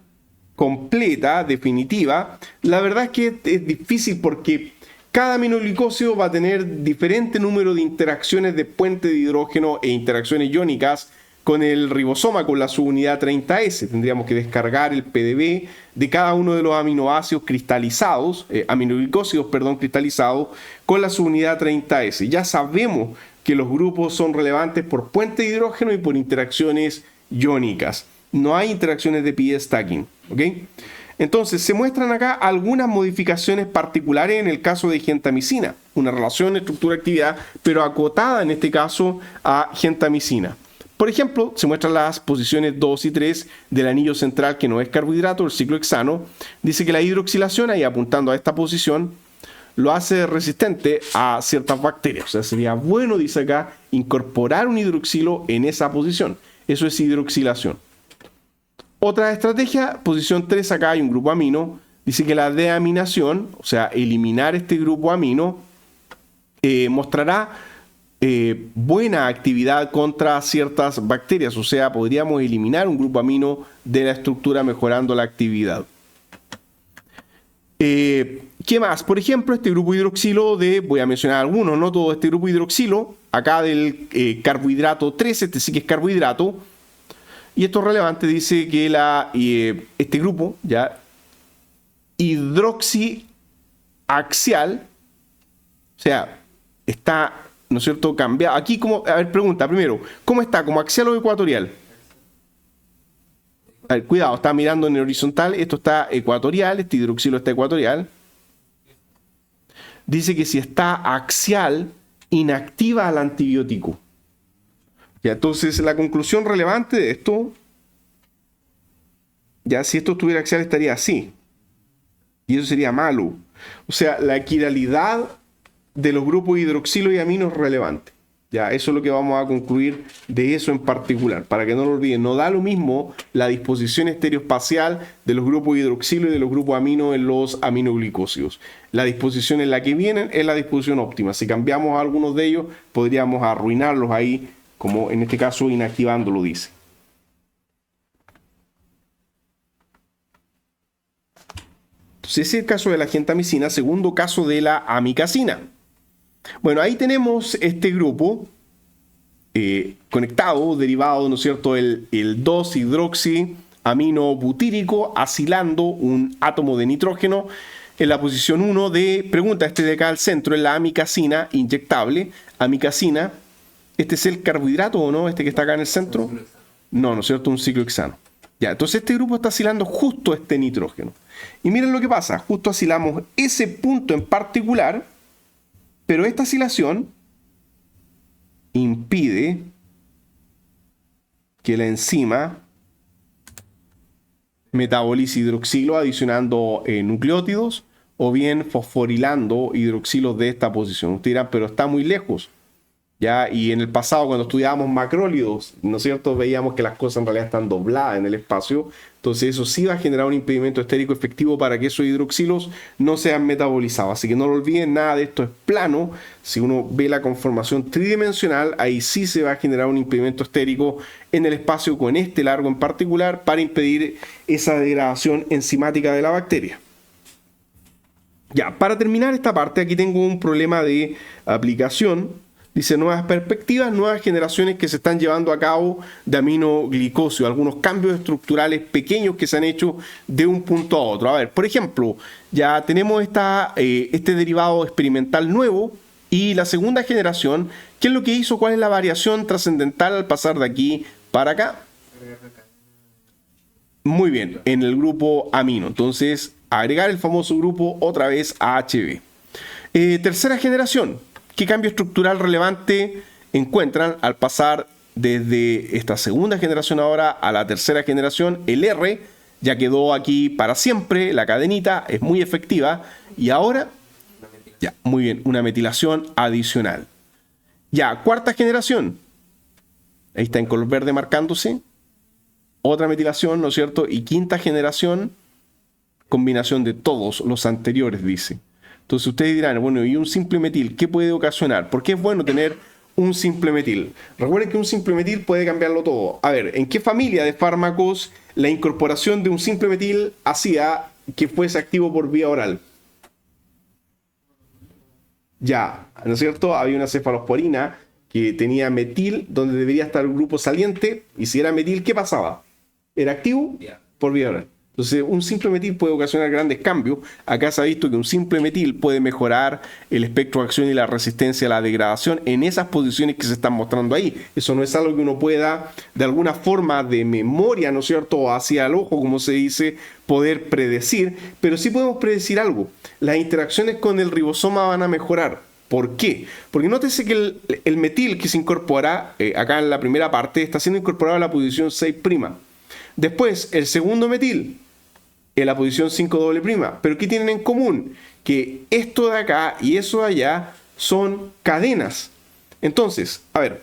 completa, definitiva, la verdad es que es difícil porque cada aminoglicósido va a tener diferente número de interacciones de puente de hidrógeno e interacciones iónicas con el ribosoma, con la subunidad 30S. Tendríamos que descargar el PDB de cada uno de los aminoácidos cristalizados, aminoglicósidos, perdón, cristalizados, con la subunidad 30S. Ya sabemos que los grupos son relevantes por puente de hidrógeno y por interacciones iónicas. No hay interacciones de pi stacking, ¿ok? Entonces, se muestran acá algunas modificaciones particulares en el caso de gentamicina, una relación estructura-actividad, pero acotada en este caso a gentamicina. Por ejemplo, se muestran las posiciones 2 y 3 del anillo central que no es carbohidrato, el ciclohexano. Dice que la hidroxilación, ahí apuntando a esta posición, lo hace resistente a ciertas bacterias. O sea, sería bueno, dice acá, incorporar un hidroxilo en esa posición. Eso es hidroxilación. Otra estrategia, posición 3, acá hay un grupo amino. Dice que la deaminación, o sea, eliminar este grupo amino, mostrará buena actividad contra ciertas bacterias, o sea, podríamos eliminar un grupo amino de la estructura mejorando la actividad. ¿Qué más? Por ejemplo, este grupo hidroxilo voy a mencionar algunos, no todo, este grupo hidroxilo, acá del carbohidrato 3, este sí que es carbohidrato, y esto es relevante, dice que este grupo, ya, hidroxiaxial, o sea, está, ¿no es cierto?, cambiado. Aquí, a ver, pregunta primero, ¿cómo está? ¿Como axial o ecuatorial? A ver, cuidado, está mirando en el horizontal, esto está ecuatorial, este hidroxilo está ecuatorial. Dice que si está axial, inactiva al antibiótico. Ya, entonces, la conclusión relevante de esto, ya si esto estuviera axial estaría así. Y eso sería malo. O sea, la quiralidad de los grupos hidroxilo y amino es relevante. Ya, eso es lo que vamos a concluir de eso en particular. Para que no lo olviden, no da lo mismo la disposición estereoespacial de los grupos hidroxilo y de los grupos amino en los aminoglicósidos. La disposición en la que vienen es la disposición óptima. Si cambiamos algunos de ellos, podríamos arruinarlos ahí, como en este caso inactivándolo, dice. Entonces, ese es el caso de la gentamicina. Segundo caso de la amicacina. Bueno, ahí tenemos este grupo conectado, derivado, ¿no es cierto?, el 2-hidroxiaminobutírico, acilando un átomo de nitrógeno en la posición 1 pregunta, este de acá al centro, es la amicacina inyectable. Amicacina, ¿este es el carbohidrato o no? ¿Este que está acá en el centro? No, ¿no es cierto?, un ciclohexano. Ya, entonces este grupo está asilando justo este nitrógeno. Y miren lo que pasa, justo asilamos ese punto en particular, pero esta asilación impide que la enzima metabolice hidroxilo adicionando nucleótidos o bien fosforilando hidroxilos de esta posición. Ustedes dirán, pero está muy lejos. ¿Ya? Y en el pasado, cuando estudiábamos macrólidos, ¿no es cierto?, veíamos que las cosas en realidad están dobladas en el espacio. Entonces eso sí va a generar un impedimento estérico efectivo para que esos hidroxilos no sean metabolizados. Así que no lo olviden, nada de esto es plano. Si uno ve la conformación tridimensional, ahí sí se va a generar un impedimento estérico en el espacio con este largo en particular para impedir esa degradación enzimática de la bacteria. Ya, para terminar esta parte, aquí tengo un problema de aplicación. Dice, nuevas perspectivas, nuevas generaciones que se están llevando a cabo de aminoglicosio, algunos cambios estructurales pequeños que se han hecho de un punto a otro. A ver, por ejemplo, ya tenemos este derivado experimental nuevo y la segunda generación. ¿Qué es lo que hizo? ¿Cuál es la variación trascendental al pasar de aquí para acá? Muy bien, en el grupo amino. Entonces, agregar el famoso grupo otra vez AHB. Tercera generación. ¿Qué cambio estructural relevante encuentran al pasar desde esta segunda generación ahora a la tercera generación? El R ya quedó aquí para siempre, la cadenita es muy efectiva y ahora, ya, muy bien, una metilación adicional. Ya, cuarta generación, ahí está en color verde marcándose, otra metilación, ¿no es cierto? Y quinta generación, combinación de todos los anteriores, dice. Entonces ustedes dirán, bueno, ¿y un simple metil qué puede ocasionar? ¿Por qué es bueno tener un simple metil? Recuerden que un simple metil puede cambiarlo todo. A ver, ¿en qué familia de fármacos la incorporación de un simple metil hacía que fuese activo por vía oral? Ya, ¿no es cierto? Había una cefalosporina que tenía metil donde debería estar el grupo saliente, y si era metil, ¿qué pasaba? ¿Era activo? Ya. Por vía oral. Entonces, un simple metil puede ocasionar grandes cambios. Acá se ha visto que un simple metil puede mejorar el espectro de acción y la resistencia a la degradación en esas posiciones que se están mostrando ahí. Eso no es algo que uno pueda, de alguna forma de memoria, ¿no es cierto?, hacia el ojo, como se dice, poder predecir, pero sí podemos predecir algo. Las interacciones con el ribosoma van a mejorar. ¿Por qué? Porque nótese que el metil que se incorpora acá en la primera parte está siendo incorporado a la posición 6'. Después, el segundo metil en la posición 5'. ¿Pero qué tienen en común? Que esto de acá y eso de allá son cadenas. Entonces, a ver,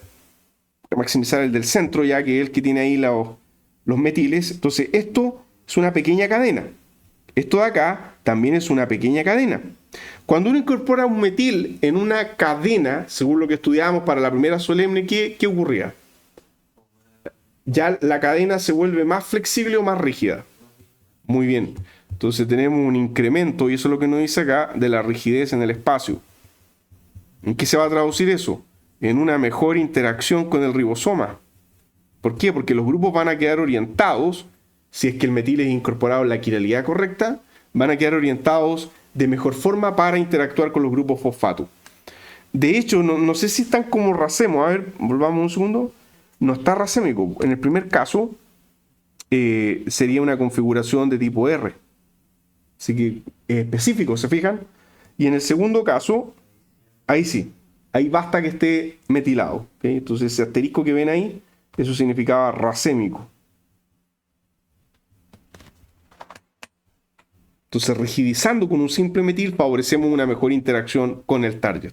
voy a maximizar el del centro, ya que es el que tiene ahí los metiles. Entonces, esto es una pequeña cadena. Esto de acá también es una pequeña cadena. Cuando uno incorpora un metil en una cadena, según lo que estudiábamos para la primera solemne, ¿qué ocurría? Ya la cadena se vuelve más flexible o más rígida. Muy bien. Entonces tenemos un incremento, y eso es lo que nos dice acá, de la rigidez en el espacio. ¿En qué se va a traducir eso? En una mejor interacción con el ribosoma. ¿Por qué? Porque los grupos van a quedar orientados, si es que el metil es incorporado en la quiralidad correcta, van a quedar orientados de mejor forma para interactuar con los grupos fosfato. De hecho, no sé si están como racemo. A ver, volvamos un segundo. No está racémico. En el primer caso, sería una configuración de tipo R. Así que es específico, ¿se fijan? Y en el segundo caso, ahí sí. Ahí basta que esté metilado. ¿Okay? Entonces ese asterisco que ven ahí, eso significaba racémico. Entonces, rigidizando con un simple metil, favorecemos una mejor interacción con el target.